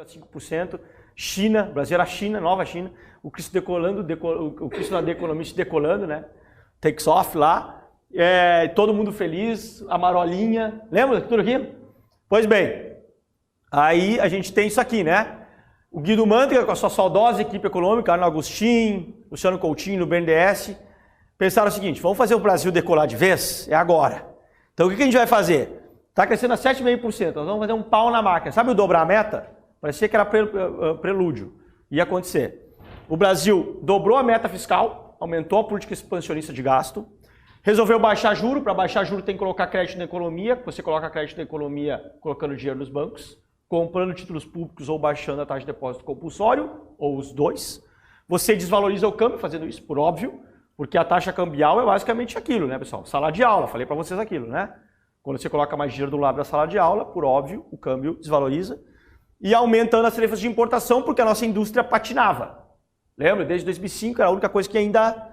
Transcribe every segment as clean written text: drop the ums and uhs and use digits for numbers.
5%. China, Brasil era a China, nova China. O Cristo decolando, o Cristo da Economist decolando, né? Takes off lá. Todo mundo feliz, a marolinha. Lembra tudo aqui? Pois bem, aí a gente tem isso aqui, né? O Guido Mantega, com a sua saudosa equipe econômica, Arno Agostinho, Luciano Coutinho, no BNDES, pensaram o seguinte: vamos fazer o Brasil decolar de vez? É agora. Então o que a gente vai fazer? Está crescendo a 7,5%, nós vamos fazer um pau na máquina. Sabe o dobrar a meta? Parecia que era prelúdio. Ia acontecer. O Brasil dobrou a meta fiscal, aumentou a política expansionista de gasto, resolveu baixar juro. Para baixar juro tem que colocar crédito na economia. Você coloca crédito na economia colocando dinheiro nos bancos, comprando títulos públicos ou baixando a taxa de depósito compulsório, ou os dois. Você desvaloriza o câmbio fazendo isso, por óbvio, porque a taxa cambial é basicamente aquilo, né, pessoal? Sala de aula, falei para vocês aquilo, né? Quando você coloca mais dinheiro do lado da sala de aula, por óbvio, o câmbio desvaloriza. E aumentando as tarifas de importação, porque a nossa indústria patinava. Lembra? Desde 2005 era a única coisa que ainda...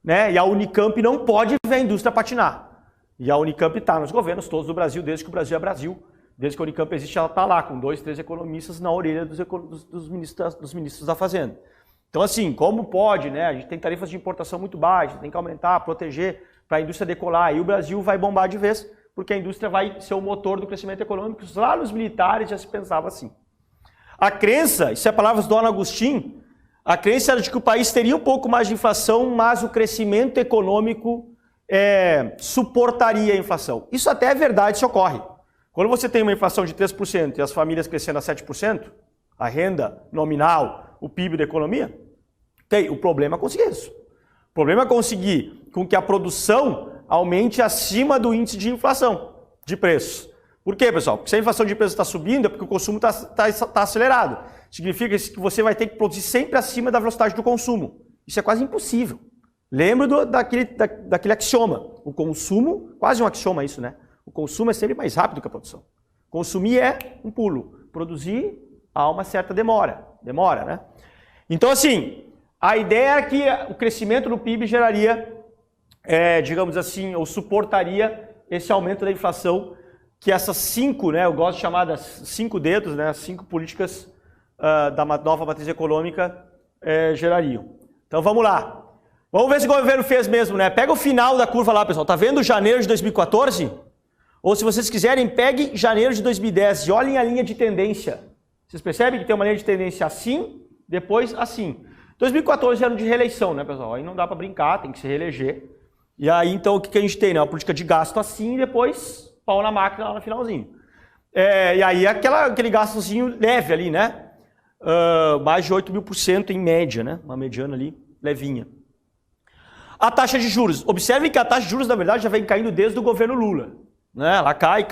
né? E a Unicamp não pode ver a indústria patinar. E a Unicamp está nos governos todos do Brasil, desde que o Brasil é Brasil. Desde que a Unicamp existe, ela está lá, com 2, 3 economistas na orelha dos ministros da Fazenda. Então, assim, como pode, né? A gente tem tarifas de importação muito baixas, tem que aumentar, proteger, para a indústria decolar. E o Brasil vai bombar de vez, porque a indústria vai ser o motor do crescimento econômico. Lá nos militares já se pensava assim. A crença, isso é palavras do Arno Agostinho, a crença era de que o país teria um pouco mais de inflação, mas o crescimento econômico suportaria a inflação. Isso até é verdade, isso ocorre. Quando você tem uma inflação de 3% e as famílias crescendo a 7%, a renda nominal, o PIB da economia, o problema é conseguir isso. O problema é conseguir com que a produção aumente acima do índice de inflação de preços. Por quê, pessoal? Porque se a inflação de preços está subindo, é porque o consumo está acelerado. Significa que você vai ter que produzir sempre acima da velocidade do consumo. Isso é quase impossível. Lembra daquele axioma. O consumo, quase um axioma isso, né? O consumo é sempre mais rápido que a produção. Consumir é um pulo. Produzir, há uma certa demora. Demora, né? Então, assim, a ideia é que o crescimento do PIB geraria, digamos assim, ou suportaria esse aumento da inflação, que essas 5, né, eu gosto de chamar das 5 dedos, né, as 5 políticas da nova matriz econômica gerariam. Então vamos lá. Vamos ver se o governo fez mesmo, né? Pega o final da curva lá, pessoal. Tá vendo janeiro de 2014? Ou se vocês quiserem, pegue janeiro de 2010 e olhem a linha de tendência. Vocês percebem que tem uma linha de tendência assim, depois assim. 2014 era ano de reeleição, né, pessoal? Aí não dá para brincar, tem que se reeleger. E aí, então, o que a gente tem, né? Uma política de gasto assim e depois pau na máquina lá no finalzinho. E aí aquele gastozinho leve ali, né? Mais de 8.000% em média, né? Uma mediana ali, levinha. A taxa de juros. Observem que a taxa de juros, na verdade, já vem caindo desde o governo Lula. Né? Ela cai.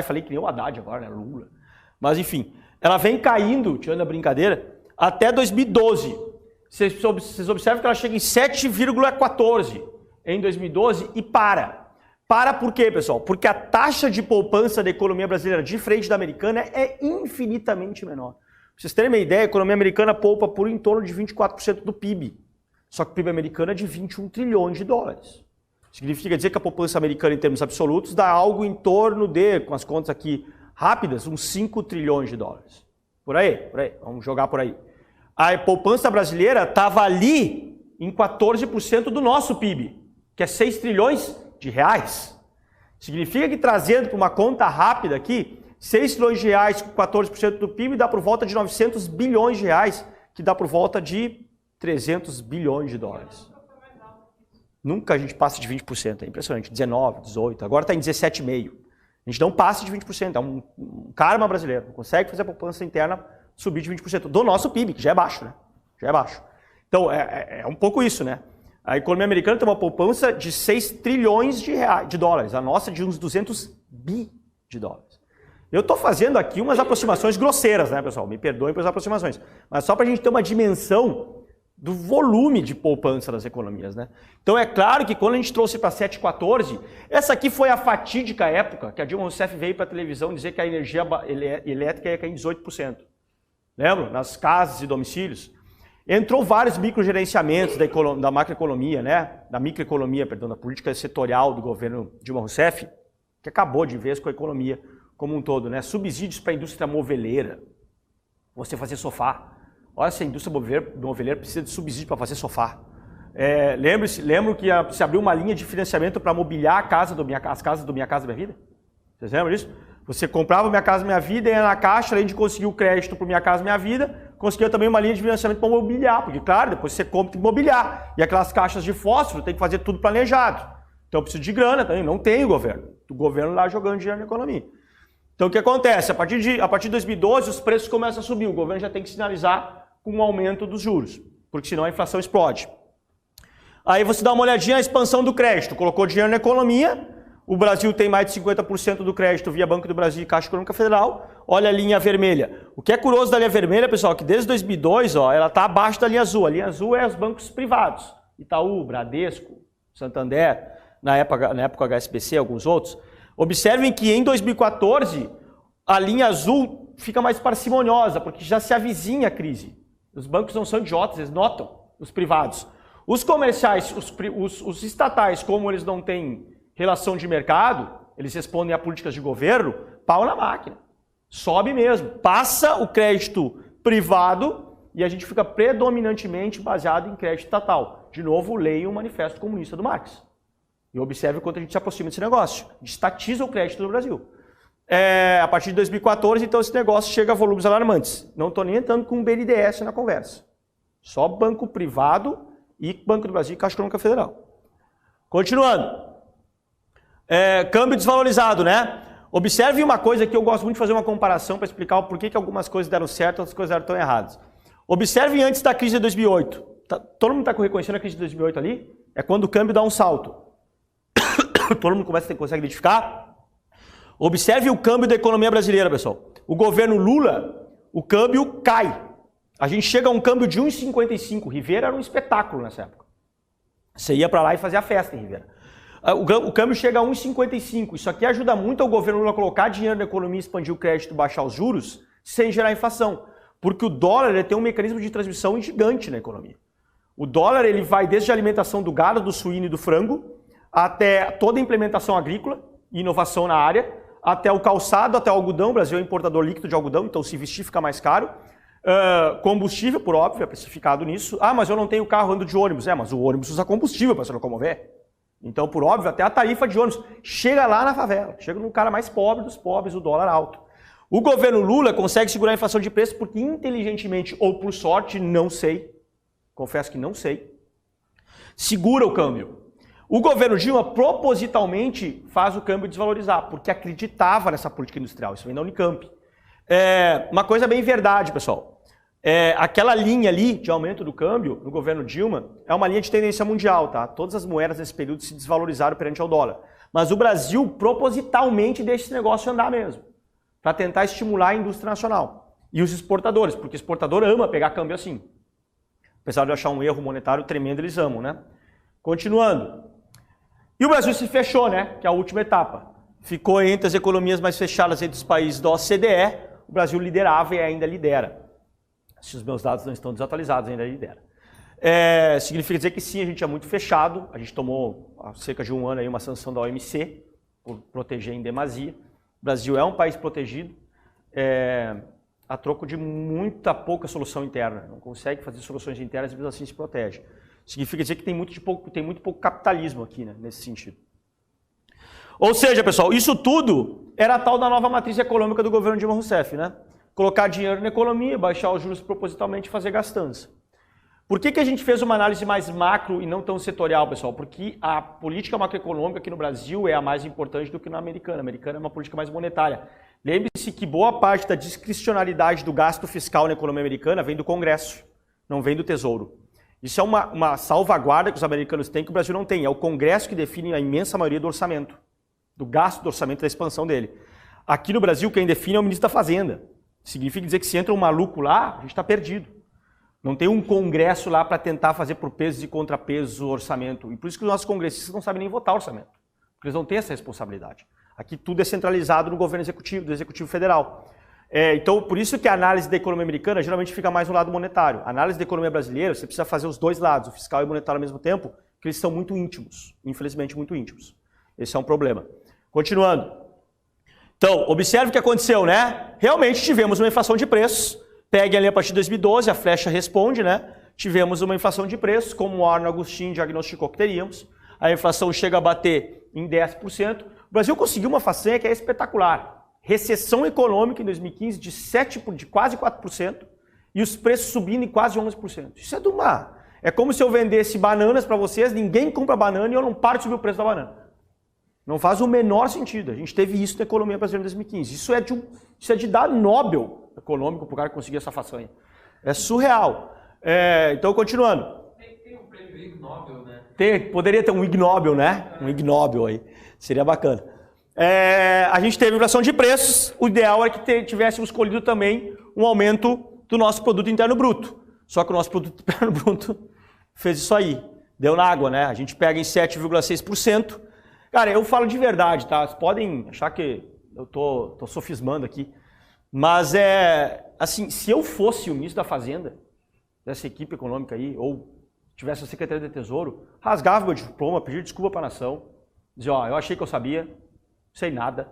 Falei que nem o Haddad agora, né? Lula. Mas, enfim, ela vem caindo, tirando a brincadeira, até 2012. Vocês observam que ela chega em 7,14 em 2012 e para. Para por quê, pessoal? Porque a taxa de poupança da economia brasileira de frente da americana é infinitamente menor. Pra vocês terem uma ideia, a economia americana poupa por em torno de 24% do PIB. Só que o PIB americano é de 21 trilhões de dólares. Significa dizer que a poupança americana, em termos absolutos, dá algo em torno de, com as contas aqui rápidas, uns 5 trilhões de dólares. Por aí. Vamos jogar por aí. A poupança brasileira estava ali em 14% do nosso PIB, que é 6 trilhões de reais. Significa que, trazendo para uma conta rápida aqui, 6 trilhões de reais com 14% do PIB dá por volta de 900 bilhões de reais, que dá por volta de 300 bilhões de dólares. Nunca a gente passa de 20%, é impressionante. 19, 18, agora está em 17,5%. A gente não passa de 20%, é um karma brasileiro. Não consegue fazer a poupança interna subir de 20% do nosso PIB, que já é baixo, né? Já é baixo. Então, é um pouco isso, né? A economia americana tem uma poupança de 6 trilhões de dólares. A nossa de uns 200 bi de dólares. Eu estou fazendo aqui umas aproximações grosseiras, né, pessoal? Me perdoem pelas aproximações. Mas só para a gente ter uma dimensão do volume de poupança das economias, né? Então é claro que quando a gente trouxe para 7,14, essa aqui foi a fatídica época que a Dilma Rousseff veio para a televisão dizer que a energia elétrica ia cair em 18%. Lembram? Nas casas e domicílios. Entrou vários microgerenciamentos da macroeconomia, né? Da microeconomia, perdão, da política setorial do governo Dilma Rousseff, que acabou de vez com a economia como um todo, né? Subsídios para a indústria moveleira. você fazer sofá. Olha, se a indústria moveleira precisa de subsídio para fazer sofá. Lembro que se abriu uma linha de financiamento para mobiliar as casas do Minha Casa Minha Vida? Vocês lembram disso? Você comprava Minha Casa Minha Vida e ia na Caixa, além de conseguir o crédito para Minha Casa Minha Vida, conseguia também uma linha de financiamento para mobiliar, porque, claro, depois você compra e tem que mobiliar. E aquelas caixas de fósforo tem que fazer tudo planejado. Então eu preciso de grana também, não tem o governo lá jogando dinheiro na economia. Então o que acontece? A partir de 2012 os preços começam a subir, o governo já tem que sinalizar com o aumento dos juros, porque senão a inflação explode. Aí você dá uma olhadinha na expansão do crédito, colocou dinheiro na economia, o Brasil tem mais de 50% do crédito via Banco do Brasil e Caixa Econômica Federal, olha a linha vermelha. O que é curioso da linha vermelha, pessoal, é que desde 2002 ela está abaixo da linha azul. A linha azul é os bancos privados, Itaú, Bradesco, Santander, na época HSBC, alguns outros. Observem que em 2014 a linha azul fica mais parcimoniosa, porque já se avizinha a crise. Os bancos não são idiotas, eles notam, os privados. Os comerciais, os estatais, como eles não têm relação de mercado, eles respondem a políticas de governo, pau na máquina. Sobe mesmo. Passa o crédito privado e a gente fica predominantemente baseado em crédito estatal. De novo, leia o Manifesto Comunista do Marx. E observe quanto a gente se aproxima desse negócio. A gente estatiza o crédito no Brasil. A partir de 2014, então, esse negócio chega a volumes alarmantes. Não estou nem entrando com o BNDES na conversa. Só banco privado e Banco do Brasil e Caixa Econômica Federal. Continuando. Câmbio desvalorizado, né? Observe uma coisa que eu gosto muito de fazer uma comparação para explicar o porquê que algumas coisas deram certo e outras coisas deram tão erradas. Observe antes da crise de 2008. Todo mundo está reconhecendo a crise de 2008 ali? É quando o câmbio dá um salto. Todo mundo consegue identificar? Observe o câmbio da economia brasileira, pessoal. O governo Lula, o câmbio cai. A gente chega a um câmbio de 1,55. Rivera era um espetáculo nessa época. Você ia para lá e fazia a festa em Rivera. O câmbio chega a 1,55. Isso aqui ajuda muito ao governo Lula a colocar dinheiro na economia, expandir o crédito, baixar os juros, sem gerar inflação. Porque o dólar ele tem um mecanismo de transmissão gigante na economia. O dólar ele vai desde a alimentação do gado, do suíno e do frango, até toda a implementação agrícola e inovação na área, até o calçado, até o algodão. O Brasil é importador líquido de algodão, então se vestir fica mais caro. Combustível, por óbvio, é precificado nisso. Ah, mas eu não tenho carro, ando de ônibus. Mas o ônibus usa combustível para se locomover. Então, por óbvio, até a tarifa de ônibus chega lá na favela, chega no cara mais pobre dos pobres, o dólar alto. O governo Lula consegue segurar a inflação de preço porque inteligentemente ou por sorte, não sei, confesso que não sei, segura o câmbio. O governo Dilma propositalmente faz o câmbio desvalorizar, porque acreditava nessa política industrial, isso vem da Unicamp. Uma coisa bem verdade, pessoal. Aquela linha ali de aumento do câmbio no governo Dilma é uma linha de tendência mundial, tá? Todas as moedas nesse período se desvalorizaram perante ao dólar. Mas o Brasil propositalmente deixa esse negócio andar mesmo, para tentar estimular a indústria nacional. E os exportadores, porque o exportador ama pegar câmbio assim. Apesar de eu achar um erro monetário tremendo, eles amam, né? Continuando. E o Brasil se fechou, né? Que é a última etapa. Ficou entre as economias mais fechadas entre os países da OCDE, o Brasil liderava e ainda lidera. Se os meus dados não estão desatualizados, ainda lidera. Significa dizer que sim, a gente é muito fechado. A gente tomou há cerca de um ano aí uma sanção da OMC por proteger em demasia. O Brasil é um país protegido a troco de muita pouca solução interna. Não consegue fazer soluções internas e mesmo assim se protege. Significa dizer que tem muito pouco capitalismo aqui, né, nesse sentido. Ou seja, pessoal, isso tudo era a tal da nova matriz econômica do governo Dilma Rousseff, né? Colocar dinheiro na economia, baixar os juros propositalmente e fazer gastança. Por que a gente fez uma análise mais macro e não tão setorial, pessoal? Porque a política macroeconômica aqui no Brasil é a mais importante do que na americana. A americana é uma política mais monetária. Lembre-se que boa parte da discricionalidade do gasto fiscal na economia americana vem do Congresso, não vem do Tesouro. Isso é uma salvaguarda que os americanos têm que o Brasil não tem. É o Congresso que define a imensa maioria do orçamento, do gasto do orçamento da expansão dele. Aqui no Brasil, quem define é o ministro da Fazenda. Significa dizer que se entra um maluco lá, a gente está perdido. Não tem um congresso lá para tentar fazer por pesos e contrapesos o orçamento. E por isso que os nossos congressistas não sabem nem votar orçamento. Porque eles não têm essa responsabilidade. Aqui tudo é centralizado no governo executivo, do executivo federal. Então, por isso que a análise da economia americana geralmente fica mais no lado monetário. A análise da economia brasileira, você precisa fazer os dois lados, o fiscal e o monetário ao mesmo tempo, porque eles são muito íntimos. Infelizmente, muito íntimos. Esse é um problema. Continuando. Então, observe o que aconteceu, né? Realmente tivemos uma inflação de preços Peguem ali a partir de 2012, a flecha responde, né? Tivemos uma inflação de preços, como o Arno Agostinho diagnosticou que teríamos. A inflação chega a bater em 10%. O Brasil conseguiu uma façanha que é espetacular. Recessão econômica em 2015 de quase 4% e os preços subindo em quase 11%. Isso é do mar. É como se eu vendesse bananas para vocês, ninguém compra banana e eu não paro de subir o preço da banana. Não faz o menor sentido. A gente teve isso na economia brasileira em 2015. Isso é de dar Nobel econômico para o cara conseguir essa façanha. É surreal. Então, continuando. Tem um prêmio Ig Nobel, né? Poderia ter um Ig Nobel, né? Um Ig Nobel aí. Seria bacana. A gente teve inflação de preços. O ideal é que tivéssemos escolhido também um aumento do nosso produto interno bruto. Só que o nosso produto interno bruto fez isso aí. Deu na água, né? A gente pega em 7,6%. Cara, eu falo de verdade, tá? Vocês podem achar que eu tô sofismando aqui. Mas assim, se eu fosse o ministro da Fazenda, dessa equipe econômica aí, ou tivesse a Secretaria de Tesouro, rasgava meu diploma, pedir desculpa para a nação, dizia, eu achei que eu sabia, sei nada,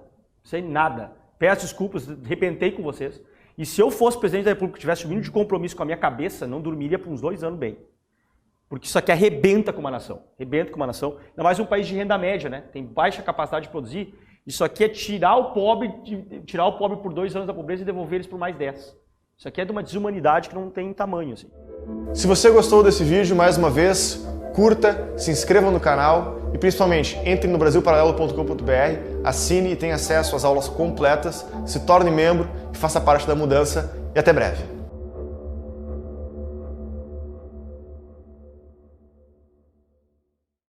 peço desculpas, arrepentei com vocês. E se eu fosse presidente da República e tivesse o mínimo de compromisso com a minha cabeça, não dormiria por uns 2 anos bem. Porque isso aqui arrebenta com uma nação, ainda mais um país de renda média, né? Tem baixa capacidade de produzir. Isso aqui é tirar o pobre por 2 anos da pobreza e devolver eles por mais 10. Isso aqui é de uma desumanidade que não tem tamanho, assim. Se você gostou desse vídeo, mais uma vez, curta, se inscreva no canal e principalmente entre no brasilparalelo.com.br, assine e tenha acesso às aulas completas, se torne membro e faça parte da mudança e até breve.